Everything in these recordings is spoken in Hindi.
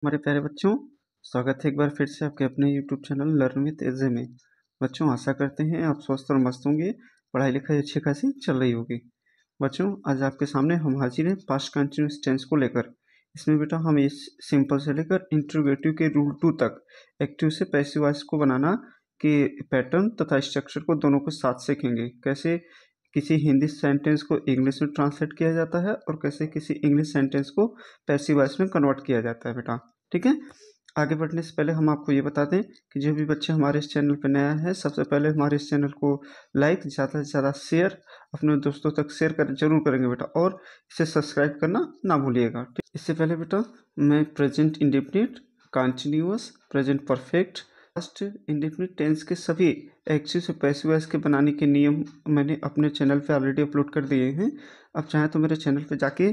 हमारे प्यारे बच्चों, स्वागत है एक बार फिर से आपके अपने यूट्यूब चैनल लर्न विद एजे में। बच्चों, आशा करते हैं आप स्वस्थ और मस्त होंगे, पढ़ाई लिखाई अच्छी खासी चल रही होगी। बच्चों, आज आपके सामने हम हाजिर हैं पास्ट कंटिन्यूअस टेंस को लेकर। इसमें बेटा हम इस सिंपल से लेकर इंटरोगेटिव के रूल 2 तक एक्टिव से पैसिव वॉइस को बनाना के पैटर्न तथा स्ट्रक्चर को दोनों को साथ सीखेंगे। कैसे किसी हिंदी सेंटेंस को इंग्लिश में ट्रांसलेट किया जाता है और कैसे किसी इंग्लिश सेंटेंस को पैसिव वॉइस में कन्वर्ट किया जाता है बेटा। ठीक है, आगे बढ़ने से पहले हम आपको ये बता दें कि जो भी बच्चे हमारे इस चैनल पर नया है, सबसे पहले हमारे इस चैनल को लाइक, ज़्यादा से ज़्यादा शेयर अपने दोस्तों तक शेयर कर जरूर करेंगे बेटा, और इसे सब्सक्राइब करना ना भूलिएगा। ठीक, इससे पहले बेटा मैं present indefinite, continuous, present perfect, past indefinite tense के सभी एक्टिव से पैसिव वॉइस के बनाने के नियम मैंने अपने चैनल पे ऑलरेडी अपलोड कर दिए हैं। आप चाहें तो मेरे चैनल पे जाके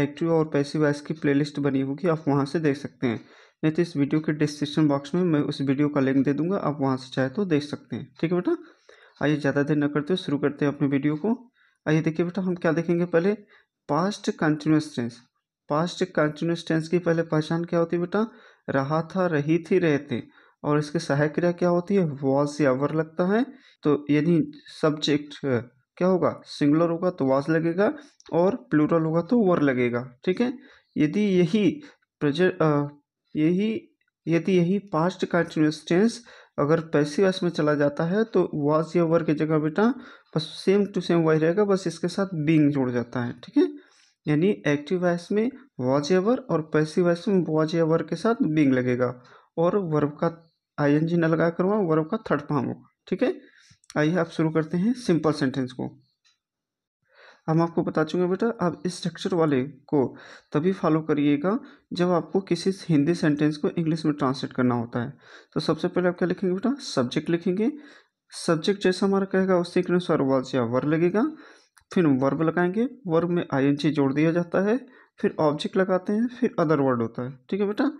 एक्टिव और पैसिव वॉइस की प्लेलिस्ट बनी होगी, आप वहां से देख सकते हैं। नहीं तो इस वीडियो के डिस्क्रिप्शन बॉक्स में मैं उस वीडियो का लिंक दे दूंगा, आप वहां से चाहे तो देख सकते हैं। ठीक है बेटा, आइए ज़्यादा देर न करते हुए शुरू करते हैं अपने वीडियो को। आइए देखिए बेटा, हम क्या देखेंगे पहले, past continuous tense. Past continuous tense की पहले पहचान क्या होती है बेटा, रहा था, रही थी, रहे थे, और इसके सहायक क्रिया क्या होती है, वॉज या वर लगता है। तो यदि सब्जेक्ट क्या होगा, सिंगुलर होगा तो वाज लगेगा, और प्लूरल होगा तो वर लगेगा। ठीक है, यदि यही प्रेजेंट यही यदि यही पास्ट कंटिन्यूअस टेंस अगर पैसिव वॉइस में चला जाता है तो वाज या वर की जगह बेटा बस सेम टू सेम वही रहेगा, बस इसके साथ बीइंग जुड़ जाता है। ठीक है, यानी एक्टिव वॉइस में वॉज या वर और पैसिव वॉइस में वॉज या वर के साथ बीइंग लगेगा, और वर्ब का आईएनजी न लगा कर वहाँ वर्ब का थर्ड फॉर्म होगा। ठीक है, आइए आप शुरू करते हैं सिंपल सेंटेंस को। हम आपको बता चुके हैं बेटा, आप इस स्ट्रक्चर वाले को तभी फॉलो करिएगा जब आपको किसी हिंदी सेंटेंस को इंग्लिश में ट्रांसलेट करना होता है। तो सबसे पहले आप क्या लिखेंगे बेटा, सब्जेक्ट लिखेंगे। सब्जेक्ट जैसा हमारा कहेगा उसी के अनुसार वाज या वर लगेगा। फिर वर्ब लगाएंगे, वर्ब में आईएनजी जोड़ दिया जाता है, फिर ऑब्जेक्ट लगाते हैं, फिर अदर वर्ड होता है। ठीक है बेटा,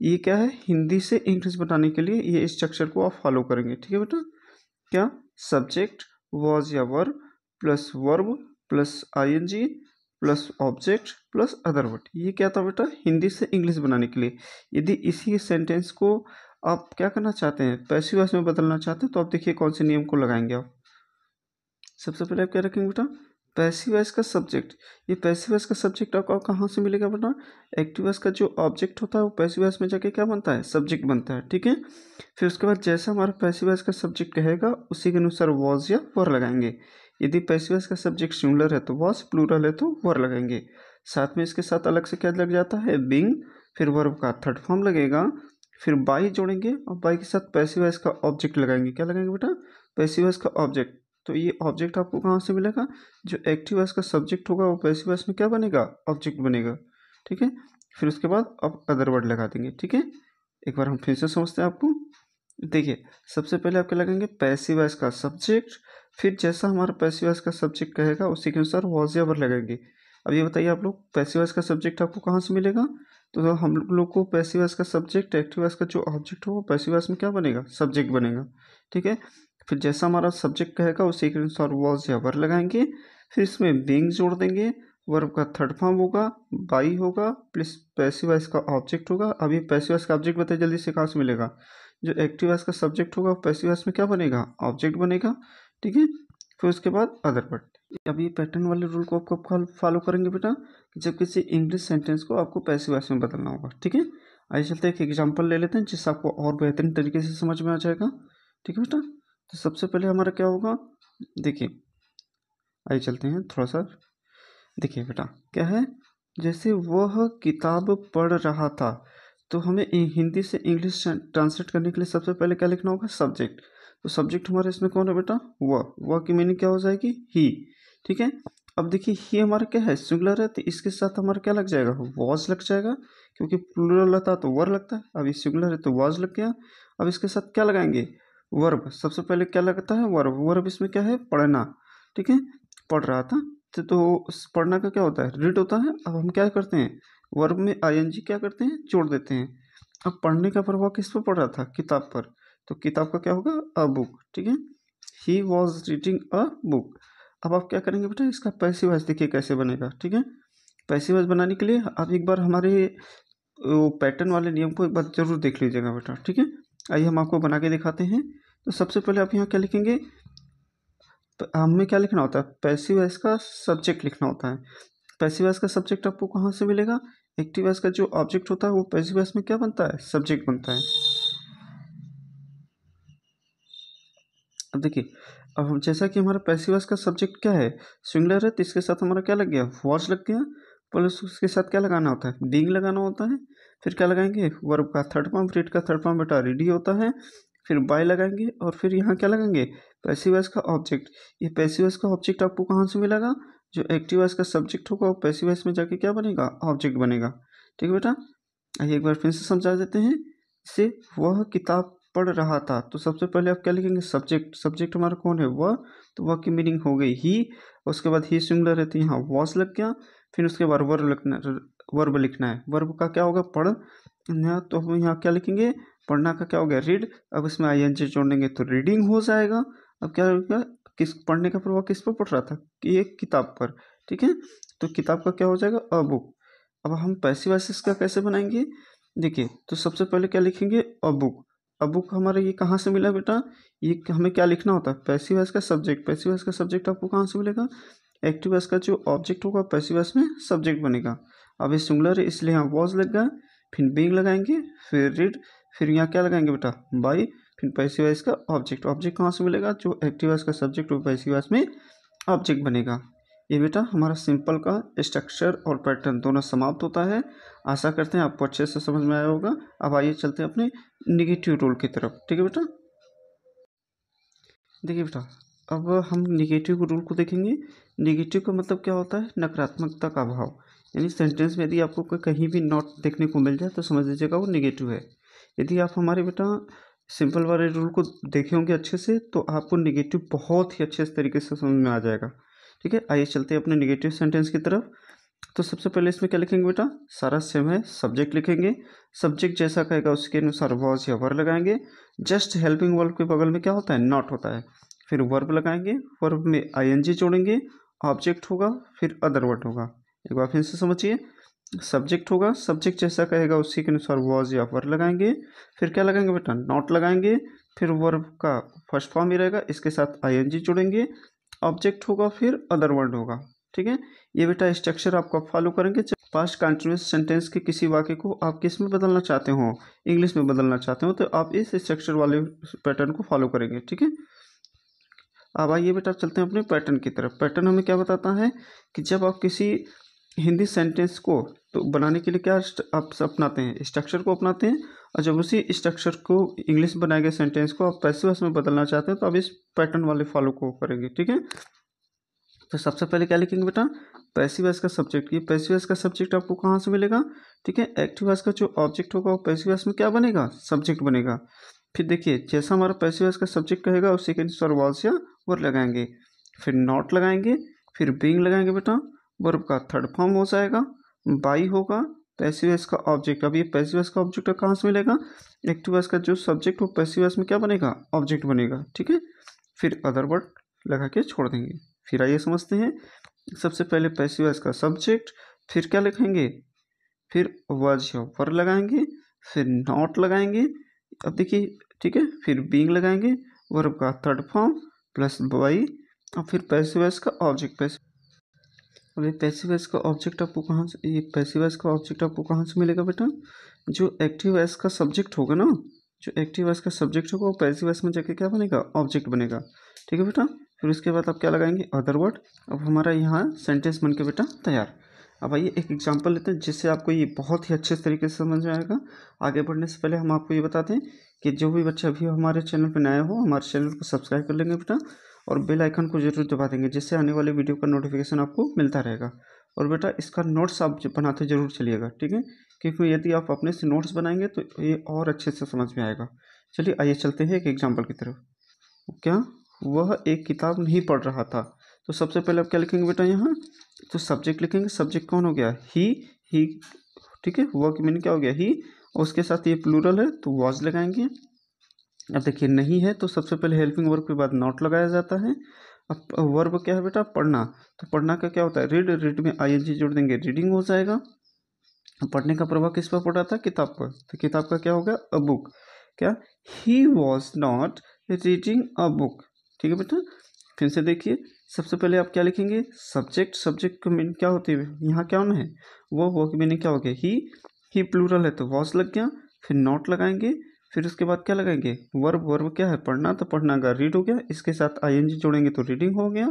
ये क्या है, हिंदी से इंग्लिश बनाने के लिए ये स्ट्रक्चर को आप फॉलो करेंगे। ठीक है बेटा, क्या, सब्जेक्ट वॉज या verb plus verb plus ING plus object plus other word, ये क्या था बेटा, हिंदी से इंग्लिश बनाने के लिए। यदि इसी सेंटेंस को आप क्या करना चाहते हैं, पैसिव वॉइस में बदलना चाहते हैं, तो आप देखिए कौन से नियम को लगाएंगे आप। सबसे पहले आप क्या रखेंगे बेटा, पैसिव वॉइस का सब्जेक्ट। ये पैसिव वॉइस का सब्जेक्ट आपको कहाँ से मिलेगा बेटा, एक्टिव वॉइस का जो ऑब्जेक्ट होता है वो पैसिव वॉइस में जाके क्या बनता है, सब्जेक्ट बनता है। ठीक है, फिर उसके बाद जैसा हमारा पैसिव वॉइस का सब्जेक्ट कहेगा उसी के अनुसार वॉज या वर लगाएंगे। यदि पैसिव वॉइस का सब्जेक्ट सिंगुलर है तो वॉज, प्लूरल है तो वर लगाएंगे। साथ में इसके साथ अलग से क्या लग जाता है, बीइंग, फिर वर्ब का थर्ड फॉर्म लगेगा, फिर बाई जोड़ेंगे और बाई के साथ पैसिव वॉइस का ऑब्जेक्ट लगाएंगे। क्या लगाएंगे बेटा, पैसिव वॉइस का ऑब्जेक्ट। तो ये ऑब्जेक्ट आपको कहाँ से मिलेगा, जो एक्टिव वॉइस का सब्जेक्ट होगा वो पैसिव वॉइस में क्या बनेगा, ऑब्जेक्ट बनेगा। ठीक है, फिर उसके बाद अब अदर वर्ड लगा देंगे। ठीक है, एक बार हम फिर से समझते हैं आपको। देखिए, सबसे पहले आप क्या लगेंगे, पैसिव वॉइस का सब्जेक्ट, फिर जैसा हमारा पैसिव वॉइस का सब्जेक्ट कहेगा उसी के अनुसार वॉज या वर लगेंगे। अब ये बताइए आप लोग, पैसिव वॉइस का सब्जेक्ट आपको कहाँ से मिलेगा, तो हम लोग को पैसिव वॉइस का सब्जेक्ट, एक्टिव वॉइस का जो ऑब्जेक्ट हो वो पैसिव वॉइस में क्या बनेगा, सब्जेक्ट बनेगा। ठीक है, फिर जैसा हमारा सब्जेक्ट कहेगा उसी के अनुसार वॉज या वर लगाएंगे, फिर इसमें बीइंग जोड़ देंगे, वर्ब का थर्ड फॉर्म होगा, बाई होगा, प्लस पैसिव वॉइस का ऑब्जेक्ट होगा। अब ये पैसिव वॉइस का ऑब्जेक्ट बताइए जल्दी से कहाँ से मिलेगा, जो एक्टिव वॉइस का सब्जेक्ट होगा पैसिव वॉइस में क्या बनेगा, ऑब्जेक्ट बनेगा। ठीक है, फिर उसके बाद अदर वर्ड। अब ये पैटर्न वाले रूल को आपको फॉलो करेंगे बेटा, कि जब किसी इंग्लिश सेंटेंस को आपको पैसिव वॉइस में बदलना होगा। ठीक है, आइए चलते एक एग्जांपल ले लेते हैं जिससे आपको और बेहतरीन तरीके से समझ में आ जाएगा। ठीक है बेटा, तो सबसे पहले हमारा क्या होगा, देखिए, आइए चलते हैं थोड़ा सा। देखिए बेटा, क्या है, जैसे वह किताब पढ़ रहा था, तो हमें हिंदी से इंग्लिश ट्रांसलेट करने के लिए सबसे पहले क्या लिखना होगा, सब्जेक्ट। तो सब्जेक्ट हमारे इसमें कौन है बेटा, वह की मीनिंग क्या हो जाएगी, ही। ठीक है, अब देखिए ही हमारा क्या है, सिंगुलर है, तो इसके साथ हमारा क्या लग जाएगा, वॉज लग जाएगा, क्योंकि प्लूरल रहता तो वर लगता है। अब ये सिंगुलर है तो वॉज लग गया। अब इसके साथ क्या लगाएंगे, वर्ब। सबसे पहले क्या लगता है, वर्ब। वर्ब इसमें क्या है, पढ़ना। ठीक है, पढ़ रहा था, तो पढ़ना का क्या होता है, रीड होता है। अब हम क्या करते हैं, वर्ब में आईएनजी क्या करते हैं, जोड़ देते हैं। अब पढ़ने का प्रभाव किस पर पड़ रहा था, किताब पर, तो किताब का क्या होगा, अ बुक। ठीक है, he was reading a book. अब आप क्या करेंगे बेटा, इसका पैसिव वॉइस देखिए कैसे बनेगा। ठीक है, पैसिव वॉइस बनाने के लिए आप एक बार हमारे वो पैटर्न वाले नियम को एक बार जरूर देख लीजिएगा बेटा, ठीक है। आइए हम आपको बना के दिखाते हैं। तो सबसे पहले आप यहाँ क्या लिखेंगे, हमें क्या लिखना होता है, पैसिव वॉइस का सब्जेक्ट लिखना होता है। पैसिव वॉइस का सब्जेक्ट आपको कहाँ से मिलेगा, एक्टिव वॉइस का जो ऑब्जेक्ट होता है वो पैसिव वॉइस में क्या बनता है, सब्जेक्ट बनता है। अब देखिए, अब हम जैसा कि हमारा पैसिव वॉइस का सब्जेक्ट क्या है, सिंगुलर है, तो इसके साथ हमारा क्या लग गया, वॉज लग गया, प्लस उसके साथ क्या लगाना होता है, बीइंग लगाना होता है। फिर क्या लगाएंगे, वर्ब का थर्ड फॉर्म, रीड का थर्ड फॉर्म बेटा रीड ही होता है। फिर बाय लगाएंगे और फिर यहाँ क्या लगाएंगे, पैसिव वॉइस का ऑब्जेक्ट। ये पैसिव वॉइस का ऑब्जेक्ट आपको कहाँ से मिलेगा, जो एक्टिव वॉइस का सब्जेक्ट होगा वो पैसिव वॉइस में जाके क्या बनेगा, ऑब्जेक्ट बनेगा। ठीक है बेटा, आइए एक बार फिर से समझा देते हैं इसे। वह किताब पढ़ रहा था, तो सबसे पहले आप क्या लिखेंगे, सब्जेक्ट। सब्जेक्ट हमारा कौन है, वह, तो वह की मीनिंग हो गई ही। उसके बाद ही सिंगुलर है तो यहाँ वॉज लग गया। फिर उसके बाद वर्ब लिखना है। वर्ब का क्या होगा, पढ़, तो हम यहाँ क्या लिखेंगे, पढ़ना का क्या हो गया, रीड। अब इसमें ING जोड़ देंगे तो रीडिंग हो जाएगा। अब क्या होगा, किस पढ़ने का प्रभाव किस पर पड़ रहा था, कि एक किताब पर। ठीक है, तो किताब का क्या हो जाएगा, अ बुक। अब हम पैसिव वॉइस का कैसे बनाएंगे, देखिए, तो सबसे पहले क्या लिखेंगे, अ बुक। अ बुक हमारा ये कहाँ से मिला बेटा, ये हमें क्या लिखना होता है, पैसिव वॉइस का सब्जेक्ट। पैसिव वॉइस का सब्जेक्ट आपको कहाँ से मिलेगा, एक्टिव वॉइस का जो ऑब्जेक्ट होगा पैसिव वॉइस में सब्जेक्ट बनेगा। अब ये सिंगुलर है इसलिए यहाँ वॉज लग गया। फिर बीइंग लगाएंगे, फिर रीड, फिर यहाँ क्या लगाएंगे बेटा, बाय। फिर पैसिव वॉइस का ऑब्जेक्ट। ऑब्जेक्ट कहाँ से मिलेगा, जो एक्टिव वॉइस का सब्जेक्ट वो पैसिव वॉइस में ऑब्जेक्ट बनेगा। ये बेटा हमारा सिंपल का स्ट्रक्चर और पैटर्न दोनों समाप्त होता है। आशा करते हैं आपको अच्छे से समझ में आया होगा। अब आइए चलते हैं अपने निगेटिव रूल की तरफ। ठीक है बेटा, देखिए बेटा, अब हम निगेटिव रूल को देखेंगे। निगेटिव का मतलब क्या होता है, नकारात्मकता का अभाव। यानी सेंटेंस में यदि आपको कहीं भी नॉट देखने को मिल जाए तो समझ लीजिएगा वो निगेटिव है। यदि आप हमारे बेटा सिंपल वाले रूल को देखे होंगे अच्छे से, तो आपको निगेटिव बहुत ही अच्छे तरीके से समझ में आ जाएगा। ठीक है, आइए चलते हैं अपने निगेटिव सेंटेंस की तरफ। तो सबसे पहले इसमें क्या लिखेंगे बेटा, सारा सेम है, सब्जेक्ट लिखेंगे। सब्जेक्ट जैसा कहेगा उसके अनुसार वॉज या वर लगाएंगे। जस्ट हेल्पिंग वर्ब के बगल में क्या होता है, नॉट होता है। फिर वर्ब लगाएंगे, वर्ब में ING जोड़ेंगे, ऑब्जेक्ट होगा, फिर अदर वर्ड होगा। एक बार फिर से समझिए, सब्जेक्ट होगा, सब्जेक्ट जैसा कहेगा उसी के अनुसार वॉज या वर लगाएंगे। फिर क्या लगाएंगे बेटा, नॉट लगाएंगे। फिर वर्ब का फर्स्ट फॉर्म ही रहेगा, इसके साथ ING जोड़ेंगे, ऑब्जेक्ट होगा, फिर अदर वर्ड होगा। ठीक है, ये बेटा स्ट्रक्चर आपको फॉलो करेंगे। पास्ट कंटिन्यूअस सेंटेंस के किसी वाक्य को आप किस में बदलना चाहते हो, इंग्लिश में बदलना चाहते हो, तो आप इस स्ट्रक्चर वाले पैटर्न को फॉलो करेंगे। ठीक है, अब आइए बेटा चलते हैं अपने पैटर्न की तरफ। पैटर्न हमें क्या बताता है कि जब आप किसी हिंदी सेंटेंस को तो बनाने के लिए क्या आप अपनाते हैं, स्ट्रक्चर को अपनाते हैं। और जब उसी स्ट्रक्चर को इंग्लिश में बनाए गए सेंटेंस को आप पैसिव वॉइस में बदलना चाहते हैं तो आप इस पैटर्न वाले फॉलो को करेंगे। ठीक है, तो सबसे पहले क्या लिखेंगे बेटा, पैसिव वॉइस का सब्जेक्ट। ये पैसिव वॉइस का सब्जेक्ट आपको कहाँ से मिलेगा, ठीक है, एक्टिव वॉइस का जो ऑब्जेक्ट होगा वो पैसिव वॉइस में क्या बनेगा, सब्जेक्ट बनेगा। फिर देखिए, जैसा हमारा पैसिव वॉइस का सब्जेक्ट कहेगा उसी के अनुसार वॉज या वर्ब लगाएंगे। फिर नॉट लगाएंगे, फिर बीइंग लगाएंगे बेटा, वर्ब का थर्ड फॉर्म हो जाएगा, बाई होगा, पैसिव वॉइस का ऑब्जेक्ट। अब ये पैसिव वॉइस का ऑब्जेक्ट कहाँ से मिलेगा, एक्टिव वॉइस का जो सब्जेक्ट हो पैसिव वॉइस में क्या बनेगा, ऑब्जेक्ट बनेगा। ठीक है, फिर अदर वर्ड लगा के छोड़ देंगे। फिर आइए समझते हैं, सबसे पहले पैसिव वॉइस का सब्जेक्ट, फिर क्या लिखेंगे, फिर वॉज या वर लगाएंगे, फिर नॉट लगाएंगे। अब देखिए, ठीक है, फिर बीइंग लगाएंगे, वर्ब का थर्ड फॉर्म प्लस बाई, और फिर पैसिव वॉइस का ऑब्जेक्ट। अब ये पैसिव वॉइस का ऑब्जेक्ट आपको कहाँ से, ये पैसिव वॉइस का ऑब्जेक्ट आपको कहाँ से मिलेगा बेटा, जो एक्टिव वॉइस का सब्जेक्ट होगा ना, जो एक्टिव वॉइस का सब्जेक्ट होगा वो पैसिव वॉइस में जाके क्या बनेगा, ऑब्जेक्ट बनेगा। ठीक है बेटा, फिर उसके बाद आप क्या लगाएंगे, अदर वर्ड। अब हमारा यहाँ सेंटेंस बन के बेटा तैयार। अब आइए एक एग्जांपल लेते हैं जिससे आपको ये बहुत ही अच्छे तरीके से समझ में आएगा। आगे बढ़ने से पहले हम आपको ये बताते हैं कि जो भी बच्चा अभी हमारे चैनल पर नया हो हमारे चैनल को सब्सक्राइब कर लेंगे बेटा, और बेल आइकन को जरूर दबा देंगे, जिससे आने वाले वीडियो का नोटिफिकेशन आपको मिलता रहेगा। और बेटा इसका नोट्स आप बनाते जरूर चलिएगा, ठीक है, क्योंकि यदि आप अपने से नोट्स बनाएंगे तो ये और अच्छे से समझ में आएगा। चलिए आइए चलते हैं एक एग्जाम्पल की तरफ। क्या, वह एक किताब नहीं पढ़ रहा था, तो सबसे पहले आप क्या लिखेंगे बेटा, यहाँ तो सब्जेक्ट लिखेंगे। सब्जेक्ट कौन हो गया, ही। ठीक है, वह की मीनिंग क्या हो गया, ही, और उसके साथ ये प्लूरल है तो वॉज लगाएंगे। अब देखिए नहीं है तो सबसे पहले हेल्पिंग वर्ब के बाद नॉट लगाया जाता है। अब वर्ब क्या है बेटा, पढ़ना, तो पढ़ना का क्या होता है, रीड। रीड में ING जोड़ देंगे, रीडिंग हो जाएगा। पढ़ने का प्रभाव किस पर पड़ रहा था? किताब पर। तो किताब का क्या होगा? A book. क्या? He was not reading a book. ठीक है बेटा, फिर से देखिए, सबसे पहले आप क्या लिखेंगे? सब्जेक्ट। सब्जेक्ट का मीनिंग क्या होती है? यहाँ क्या होना है? वो की मीनिंग क्या हो गया? ही प्लूरल है तो वॉज लग गया, फिर नॉट लगाएंगे, फिर उसके बाद क्या लगाएंगे? वर्ब। वर्ब क्या है? पढ़ना, तो पढ़ना का रीड हो गया, इसके साथ आईएनजी जोड़ेंगे तो रीडिंग हो गया।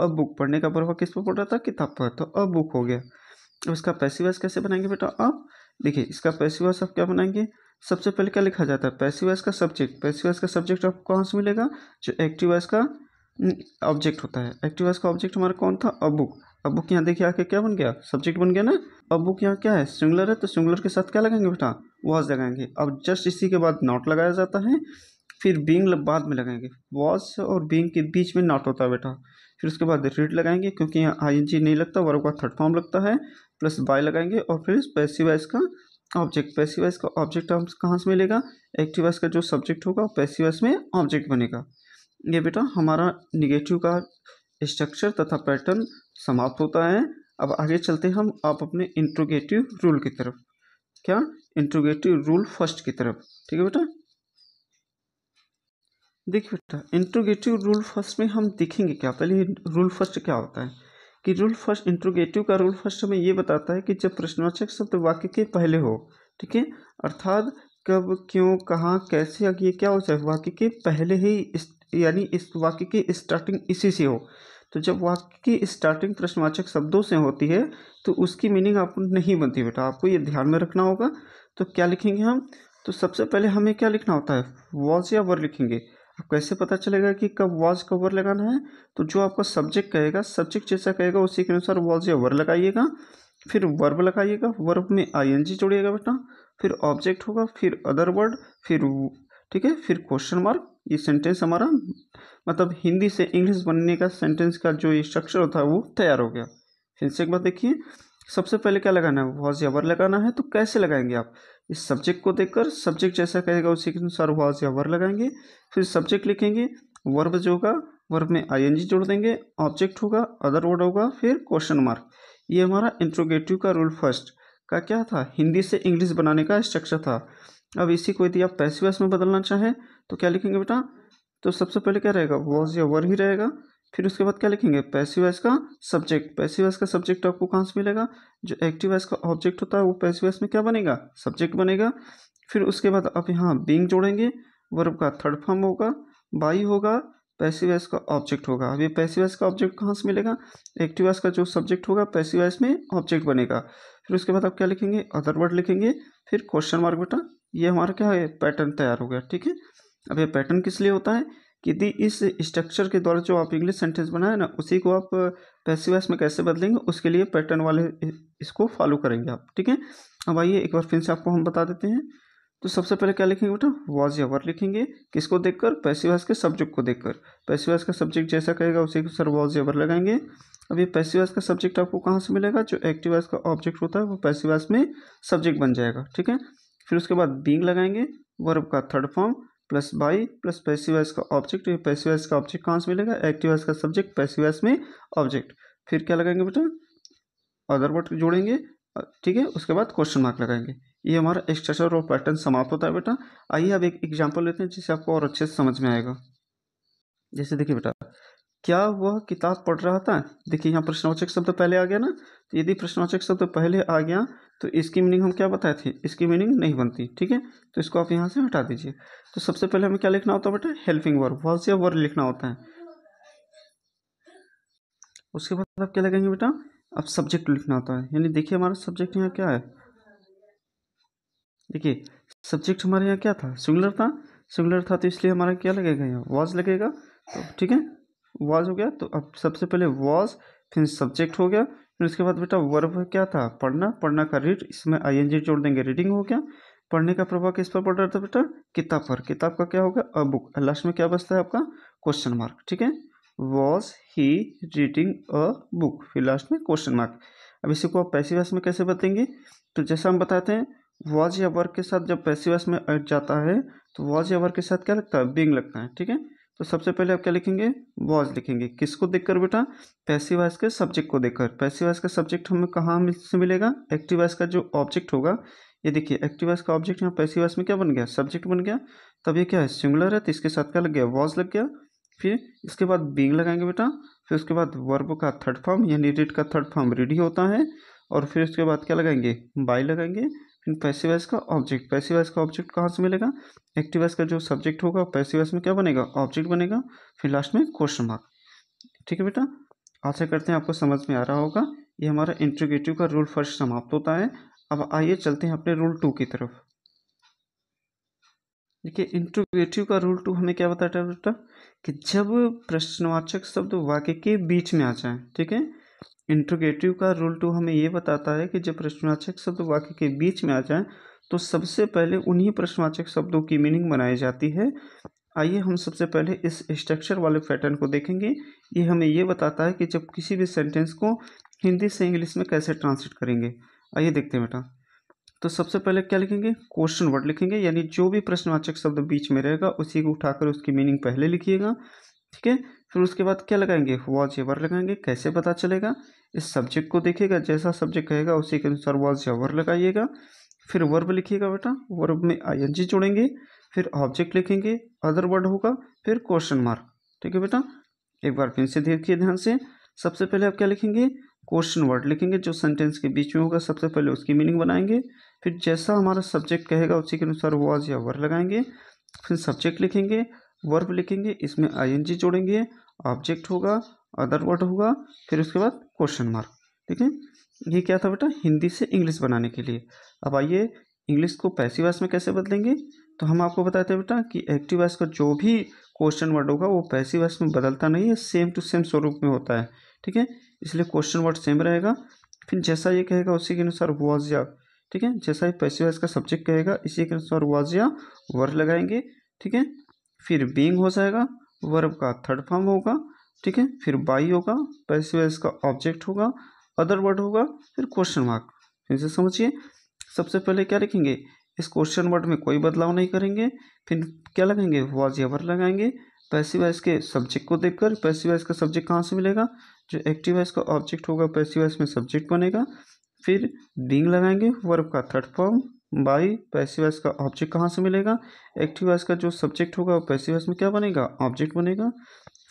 अब बुक, पढ़ने का प्रभाव किस पर पड़ रहा था? किताब पर, तो अब बुक हो गया। अब इसका पैसिव वॉइस कैसे बनाएंगे बेटा? आप देखिए, इसका पैसिव वॉइस आप क्या बनाएंगे? सबसे पहले क्या लिखा जाता है? पैसिव वॉइस का सब्जेक्ट। पैसिव वॉइस का सब्जेक्ट आपको कहाँ से मिलेगा? जो एक्टिव वॉइस का ऑब्जेक्ट होता है। एक्टिव वॉइस का ऑब्जेक्ट हमारा कौन था? A book. अब बुक यहाँ देखिए आके क्या बन गया? सब्जेक्ट बन गया ना। अब बुक यहाँ क्या है? सिंगुलर है, तो सिंगुलर के साथ क्या लगाएंगे बेटा? वॉज लगाएंगे। अब जस्ट इसी के बाद नॉट लगाया जाता है, फिर बीइंग बाद में लगाएंगे। वॉज और बीइंग के बीच में नॉट होता है बेटा। फिर उसके बाद रीड लगाएंगे, क्योंकि यहाँ आईएनजी नहीं लगता, वर्ब का थर्ड फॉर्म लगता है, प्लस बाय लगाएंगे, और फिर पैसिव वॉइस का ऑब्जेक्ट। पैसिव वॉइस का ऑब्जेक्ट हम कहाँ से मिलेगा? एक्टिव वॉइस का जो सब्जेक्ट होगा पैसिव वॉइस में ऑब्जेक्ट बनेगा। ये बेटा हमारा निगेटिव का स्ट्रक्चर तथा पैटर्न समाप्त होता है। अब आगे चलते हैं हम आप अपने इंट्रोगेटिव रूल की तरफ। क्या? इंट्रोगेटिव रूल फर्स्ट की तरफ। ठीक है बेटा, देखिए बेटा, इंट्रोगेटिव रूल फर्स्ट में हम देखेंगे क्या? पहले रूल फर्स्ट क्या होता है कि रूल फर्स्ट, इंट्रोगेटिव का रूल फर्स्ट हमें ये बताता है कि जब प्रश्नवाचक शब्द वाक्य के पहले हो, ठीक है, अर्थात कब, क्यों, कहाँ, कैसे, अब ये क्या हो जाए? वाक्य के पहले ही यानी इस वाक्य की स्टार्टिंग इसी से हो। तो जब वाक्य की स्टार्टिंग प्रश्नवाचक शब्दों से होती है तो उसकी मीनिंग आपको नहीं बनती बेटा, आपको ये ध्यान में रखना होगा। तो क्या लिखेंगे हम? तो सबसे पहले हमें क्या लिखना होता है? वॉज या वर लिखेंगे। अब कैसे पता चलेगा कि कब वॉज का वर लगाना है? तो जो आपका सब्जेक्ट कहेगा, सब्जेक्ट जैसा कहेगा उसी के अनुसार वॉज या वर लगाइएगा, फिर वर्ब लगाइएगा, वर्ब में आईएनजी जोड़िएगा बेटा, फिर ऑब्जेक्ट होगा, फिर अदर वर्ड, फिर ठीक है, फिर क्वेश्चन मार्क। ये सेंटेंस हमारा मतलब हिंदी से इंग्लिश बनने का सेंटेंस का जो स्ट्रक्चर होता है वो तैयार हो गया। फिर से एक बात देखिए, सबसे पहले क्या लगाना है? वॉज या वर लगाना है। तो कैसे लगाएंगे आप? इस सब्जेक्ट को देखकर, सब्जेक्ट जैसा कहेगा उसी के अनुसार वॉज या वर लगाएंगे, फिर सब्जेक्ट लिखेंगे, वर्ब जो होगा वर्ब में आईएनजी जोड़ देंगे, ऑब्जेक्ट होगा, अदर वर्ड होगा, फिर क्वेश्चन मार्क। ये हमारा इंट्रोगेटिव का रूल फर्स्ट का क्या था? हिंदी से इंग्लिश बनाने का स्ट्रक्चर था। अब इसी को यदि आप पैसिव वॉइस में बदलना चाहें तो क्या लिखेंगे बेटा? तो सबसे पहले क्या रहेगा? वॉज या वर ही रहेगा। फिर उसके बाद क्या लिखेंगे? पैसिव वॉइस का सब्जेक्ट। पैसिव वॉइस का सब्जेक्ट आपको कहाँ से मिलेगा? जो एक्टिव वॉइस का ऑब्जेक्ट होता है वो पैसिव वॉइस में क्या बनेगा? सब्जेक्ट बनेगा। फिर उसके बाद आप यहाँ बीइंग जोड़ेंगे, वर्ब का थर्ड फॉर्म होगा, बाई होगा, पैसिव वॉइस का ऑब्जेक्ट होगा। अब ये पैसिव वॉइस का ऑब्जेक्ट कहाँ से मिलेगा? एक्टिव वॉइस का जो सब्जेक्ट होगा पैसिव वॉइस में ऑब्जेक्ट बनेगा। फिर उसके बाद आप क्या लिखेंगे? अदर वर्ड लिखेंगे, फिर क्वेश्चन मार्क बेटा। ये हमारा क्या है? पैटर्न तैयार हो गया। ठीक है, अब ये पैटर्न किस लिए होता है कि यदि इस स्ट्रक्चर के द्वारा जो आप इंग्लिश सेंटेंस बनाए ना उसी को आप पैसिव वॉइस में कैसे बदलेंगे, उसके लिए पैटर्न वाले इसको फॉलो करेंगे आप। ठीक है, अब आइए एक बार फिर से आपको हम बता देते हैं। तो सबसे पहले क्या लिखेंगे बेटा? वॉज या वर लिखेंगे। किसको देखकर? पैसिव वॉइस के सब्जेक्ट को देखकर। पैसिव वॉइस का सब्जेक्ट जैसा कहेगा उसी के सर वॉज या वर लगाएंगे। अब ये पैसिव वॉइस का सब्जेक्ट आपको कहाँ से मिलेगा? जो एक्टिव वॉइस का ऑब्जेक्ट होता है वो पैसिव वॉइस में सब्जेक्ट बन जाएगा। ठीक है, फिर उसके बाद बीइंग लगाएंगे, वर्ब का third form, plus by, plus passive voice का ऑब्जेक्ट। ये पैसिव वॉइस का ऑब्जेक्ट कहाँ से मिलेगा? एक्टिव वॉइस का सब्जेक्ट, पैसिव वॉइस में ऑब्जेक्ट। फिर क्या लगाएंगे बेटा? अदर वर्ड जोड़ेंगे। ठीक है, उसके बाद क्वेश्चन मार्क लगाएंगे। ये हमारा स्ट्रक्चर और पैटर्न समाप्त होता है बेटा। आइए अब एक एग्जांपल लेते हैं जिससे आपको और अच्छे से समझ में आएगा। जैसे देखिए बेटा, क्या वह किताब पढ़ रहा था? देखिए यहाँ प्रश्नवाचक शब्द पहले आ गया ना, तो यदि प्रश्नवाचक शब्द पहले आ गया तो इसकी मीनिंग हम क्या बताए थे? इसकी मीनिंग नहीं बनती। ठीक है, तो इसको आप यहाँ से हटा दीजिए। तो सबसे पहले हमें क्या लिखना होता है बेटा? हेल्पिंग वर्ब, वॉज या वर लिखना होता है। उसके बाद आप क्या लगाएंगे बेटा? अब सब्जेक्ट लिखना होता है। यानी देखिए हमारा सब्जेक्ट यहाँ क्या है? देखिए सब्जेक्ट हमारे यहाँ क्या था? सिंगुलर था। सिंगुलर था तो इसलिए हमारा क्या लगेगा? यहाँ वॉज लगेगा। तो ठीक है, वॉज हो गया। तो अब सबसे पहले वॉज, फिर सब्जेक्ट हो गया, फिर उसके बाद बेटा वर्ब क्या था? पढ़ना। पढ़ना का रीड, इसमें आईएनजी जोड़ देंगे, रीडिंग हो गया। पढ़ने का प्रभाव किस पर पड़ रहा था बेटा? किताब पर। किताब का क्या होगा? A book. लास्ट में क्या बचता है आपका? Question mark. ठीक है, was he reading a book, फिर लास्ट में क्वेश्चन मार्क। अब इसी को आप पैसिव वॉइस में कैसे बतेंगे? तो जैसा हम बताते हैं, वॉज या वर्क के साथ जब पैसिव वॉइस में ऐड जाता है तो वॉज या वर्क के साथ क्या लगता है? बीइंग लगता है। ठीक है, तो सबसे पहले आप क्या लिखेंगे, वॉज लिखेंगे। किसको देखकर बेटा, पैसिव वॉइस के सब्जेक्ट को देखकर। पैसिव वॉइस का सब्जेक्ट हमें कहाँ से मिलेगा, एक्टिव वॉइस का जो ऑब्जेक्ट होगा। ये देखिए एक्टिव वॉइस का ऑब्जेक्ट यहाँ पैसिव वॉइस में क्या बन गया, सब्जेक्ट बन गया। तब ये क्या है, सिंगुलर है, तो इसके साथ क्या लग गया, वॉज लग गया। फिर इसके बाद बीइंग लगाएंगे बेटा। फिर उसके बाद वर्ब का थर्ड फॉर्म यानी रीड का थर्ड फॉर्म रीड ही होता है। और फिर उसके बाद क्या लगाएंगे, बाय लगाएंगे। फिर पैसिव वॉइस का ऑब्जेक्ट, पैसिव वॉइस का ऑब्जेक्ट कहाँ से मिलेगा, एक्टिव वॉइस का जो सब्जेक्ट होगा पैसिव वॉइस में क्या बनेगा, ऑब्जेक्ट बनेगा। फिर लास्ट में क्वेश्चन मार्क। ठीक है बेटा, आशा करते हैं आपको समझ में आ रहा होगा। ये हमारा इंट्रोगेटिव का रूल फर्स्ट समाप्त होता है। अब आइए चलते हैं अपने रूल 2 की तरफ। देखिए इंट्रोगेटिव का रूल 2 हमें क्या बताता है बेटा, कि जब प्रश्नवाचक शब्द वाक्य के बीच में आ जाए। ठीक है, इंट्रोगेटिव का रूल 2 हमें ये बताता है कि जब प्रश्नवाचक शब्द वाक्य के बीच में आ जाए तो सबसे पहले उन्हीं प्रश्नवाचक शब्दों की मीनिंग बनाई जाती है। आइए हम सबसे पहले इस स्ट्रक्चर वाले पैटर्न को देखेंगे। ये हमें ये बताता है कि जब किसी भी सेंटेंस को हिंदी से इंग्लिश में कैसे ट्रांसलेट करेंगे। आइए देखते हैं बेटा। तो सबसे पहले क्या लिखेंगे, क्वेश्चन वर्ड लिखेंगे, यानी जो भी प्रश्नवाचक शब्द बीच में रहेगा उसी को उठाकर उसकी मीनिंग पहले लिखिएगा। ठीक है, फिर उसके बाद क्या लगाएंगे, वॉज या वर लगाएंगे। कैसे पता चलेगा, इस सब्जेक्ट को देखिएगा, जैसा सब्जेक्ट कहेगा उसी के अनुसार वॉज या वर लगाइएगा। फिर वर्ब लिखिएगा बेटा, वर्ब में आईएनजी जोड़ेंगे। फिर ऑब्जेक्ट लिखेंगे, अदर वर्ड होगा, फिर क्वेश्चन मार्क। ठीक है बेटा, एक बार फिर से देखिए ध्यान से। सबसे पहले आप क्या लिखेंगे, क्वेश्चन वर्ड लिखेंगे, जो सेंटेंस के बीच में होगा सबसे पहले उसकी मीनिंग बनाएंगे। फिर जैसा हमारा सब्जेक्ट कहेगा उसी के अनुसार वॉज या वर लगाएंगे। फिर सब्जेक्ट लिखेंगे, वर्ब लिखेंगे, इसमें आईएनजी जोड़ेंगे, ऑब्जेक्ट होगा, अदर वर्ड होगा, फिर उसके बाद क्वेश्चन मार्क। ठीक है, ये क्या था बेटा, हिंदी से इंग्लिश बनाने के लिए। अब आइए इंग्लिश को पैसिव वॉइस में कैसे बदलेंगे। तो हम आपको बताते हैं बेटा कि एक्टिव वॉइस का जो भी क्वेश्चन वर्ड होगा वो पैसिव वॉइस में बदलता नहीं है, सेम टू सेम स्वरूप में होता है। ठीक है, इसलिए क्वेश्चन वर्ड सेम रहेगा। फिर जैसा ये कहेगा उसी के अनुसार वॉज या, ठीक है, जैसा ही पैसिव वॉइस का सब्जेक्ट कहेगा इसी के अनुसार वॉज या वर लगाएंगे। ठीक है, फिर बीइंग हो जाएगा, वर्ब का थर्ड फॉर्म होगा। ठीक है, फिर बाई होगा, पैसिव वॉइस का ऑब्जेक्ट होगा, अदर वर्ड होगा, फिर क्वेश्चन मार्क। फिर से समझिए, सबसे पहले क्या लिखेंगे, इस क्वेश्चन वर्ड में कोई बदलाव नहीं करेंगे। फिर क्या लगाएंगे, वॉज या वर लगाएंगे। पैसिव वॉइस के सब्जेक्ट को देखकर, पैसिव वॉइस का सब्जेक्ट कहाँ से मिलेगा, जो एक्टिव वॉइस का ऑब्जेक्ट होगा पैसिव वॉइस में सब्जेक्ट बनेगा। फिर बीइंग लगाएंगे, वर्ब का third form, by, passive voice का ऑब्जेक्ट कहाँ से मिलेगा, एक्टिव वॉइस का जो सब्जेक्ट होगा वो पैसिव वॉइस में क्या बनेगा, ऑब्जेक्ट बनेगा।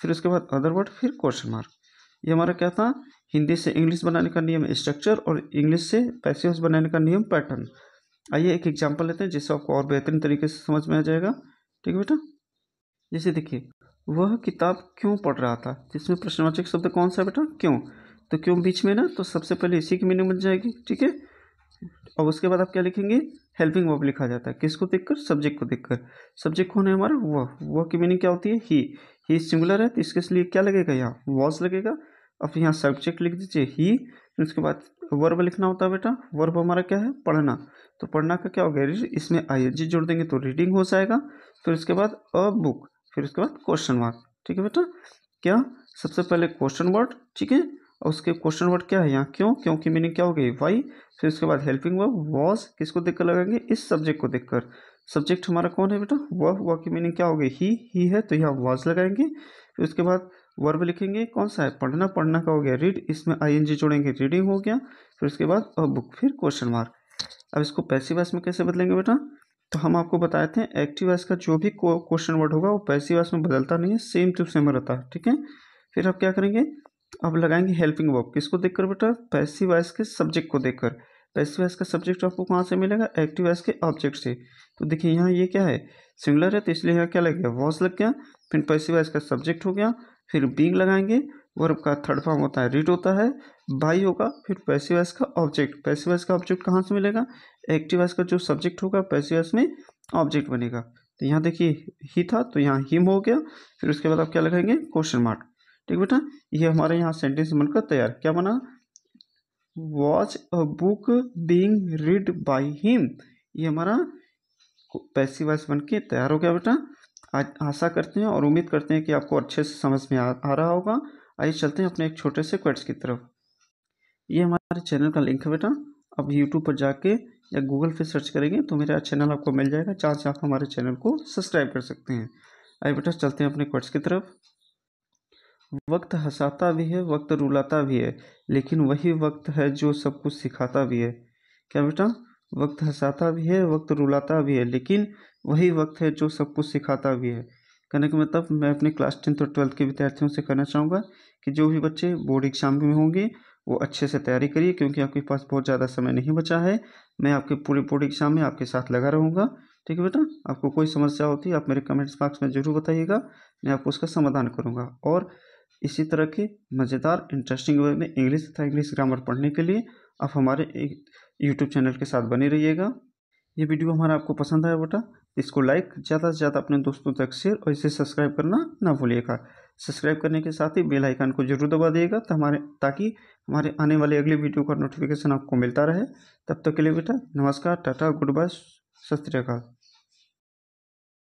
फिर उसके बाद अदर वर्ड, फिर क्वेश्चन मार्क। ये हमारा क्या था, हिंदी से इंग्लिश बनाने का नियम स्ट्रक्चर और इंग्लिश से पैसिव वॉइस बनाने का नियम पैटर्न। आइए एक एग्जांपल लेते हैं जिससे आपको और बेहतरीन तरीके से समझ में आ जाएगा। ठीक है बेटा, जैसे देखिए, वह किताब क्यों पढ़ रहा था, जिसमें प्रश्नवाचक शब्द कौन सा है बेटा, क्यों। तो क्यों बीच में ना, तो सबसे पहले इसी की मीनिंग बन जाएगी। ठीक है, और उसके बाद आप क्या लिखेंगे, हेल्पिंग वर्ब लिखा जाता है, किसको देखकर, सब्जेक्ट को देखकर। सब्जेक्ट कौन है हमारा, वह की मीनिंग क्या होती है, ही सिंगुलर है तो इसके लिए क्या लगेगा, यहाँ वॉज लगेगा। अब यहाँ सब्जेक्ट लिख दीजिए ही। फिर उसके बाद वर्ब लिखना होता है बेटा, वर्ब हमारा क्या है, पढ़ना। तो पढ़ना का क्या हो गया, रीड, इसमें आईएनजी जोड़ देंगे तो रीडिंग हो जाएगा। फिर उसके बाद अ बुक, फिर उसके बाद क्वेश्चन मार्क। ठीक है बेटा, क्या, सबसे पहले क्वेश्चन वर्ड, ठीक है, और उसके क्वेश्चन वर्ड क्या है यहाँ, क्यों की मीनिंग क्या हो गई, वाई। फिर उसके बाद हेल्पिंग वर्ब वॉज, किसको देखकर लगाएंगे, इस सब्जेक्ट को देखकर। सब्जेक्ट हमारा कौन है बेटा, वह की मीनिंग क्या हो गई, ही है तो यहाँ वॉज लगाएंगे। फिर उसके बाद वर्ब लिखेंगे, कौन सा है, पढ़ना, पढ़ना का हो गया रीड, इसमें आईएनजी जोड़ेंगे, रीडिंग हो गया। फिर उसके बाद अ बुक, फिर क्वेश्चन मार्क। अब इसको पैसिव वॉइस में कैसे बदलेंगे बेटा, तो हम आपको बताए थे एक्टिव वॉइस का जो भी क्वेश्चन वर्ड होगा वो पैसिव वॉइस में बदलता नहीं है, सेम टू सेम रहता है। ठीक है, फिर आप क्या करेंगे, अब लगाएंगे हेल्पिंग वर्ब, किसको देखकर बेटा, पैसिव वॉइस के सब्जेक्ट को देखकर। पैसिव वॉइस का सब्जेक्ट आपको कहाँ से मिलेगा, एक्टिव वॉइस के ऑब्जेक्ट से। तो देखिए यहाँ ये क्या है, सिंगुलर है तो इसलिए यहाँ क्या लग गया, वॉज लग गया। फिर पैसिव वॉइस का सब्जेक्ट हो गया। फिर बीइंग लगाएंगे, वर्ब का थर्ड फॉर्म होता है रीड होता है, बाई होगा। फिर पैसिव वॉइस का ऑब्जेक्ट, पैसिव वॉइस का ऑब्जेक्ट कहाँ से मिलेगा, एक्टिव वॉइस का जो सब्जेक्ट होगा पैसिव वॉइस में ऑब्जेक्ट बनेगा। तो यहाँ देखिए ही था तो यहाँ हिम हो गया। फिर उसके बाद आप क्या लगाएंगे, क्वेश्चन मार्क। ठीक बेटा, ये हमारे यहाँ सेंटेंस बनकर तैयार, क्या बना, watch a book being read by him. ये हमारा पैसिव वॉइस बन के तैयार हो गया बेटा। आज आशा करते हैं और उम्मीद करते हैं कि आपको अच्छे से समझ में आ रहा होगा। आइए चलते हैं अपने एक छोटे से क्वेश्चन की तरफ। ये हमारे चैनल का लिंक है बेटा, अब यूट्यूब पर जाके या गूगल पे सर्च करेंगे तो मेरा चैनल आपको मिल जाएगा, जहाँ से आप हमारे चैनल को सब्सक्राइब कर सकते हैं। आइए बेटा चलते हैं अपने क्वेश्चन की तरफ। वक्त हंसाता भी है, वक्त रुलाता भी है, लेकिन वही वक्त है जो सब कुछ सिखाता भी है। क्या बेटा? वक्त हंसाता भी है, वक्त रुलाता भी है, लेकिन वही वक्त है जो सब कुछ सिखाता भी है। कहने का मतलब मैं अपने क्लास 10th और 12th के विद्यार्थियों से कहना चाहूँगा कि जो भी बच्चे बोर्ड एग्जाम में होंगे वो अच्छे से तैयारी करिए, क्योंकि आपके पास बहुत ज़्यादा समय नहीं बचा है। मैं आपके पूरे बोर्ड एग्जाम में आपके साथ लगा रहूँगा। ठीक है बेटा? आपको कोई समस्या होती है आप मेरे कमेंट्स बॉक्स में ज़रूर बताइएगा, मैं आपको उसका समाधान करूँगा। और इसी तरह के मज़ेदार इंटरेस्टिंग वे में इंग्लिश तथा इंग्लिश ग्रामर पढ़ने के लिए आप हमारे यूट्यूब चैनल के साथ बने रहिएगा। ये वीडियो हमारा आपको पसंद आया बेटा, इसको लाइक ज़्यादा से ज़्यादा अपने दोस्तों तक शेयर और इसे सब्सक्राइब करना ना भूलिएगा। सब्सक्राइब करने के साथ ही बेल आइकन को जरूर दबा दिएगा ताकि हमारे आने वाले अगले वीडियो का नोटिफिकेशन आपको मिलता रहे। तब तक के लिए बेटा नमस्कार, टाटा, गुड बाय, सत श्री अकाल।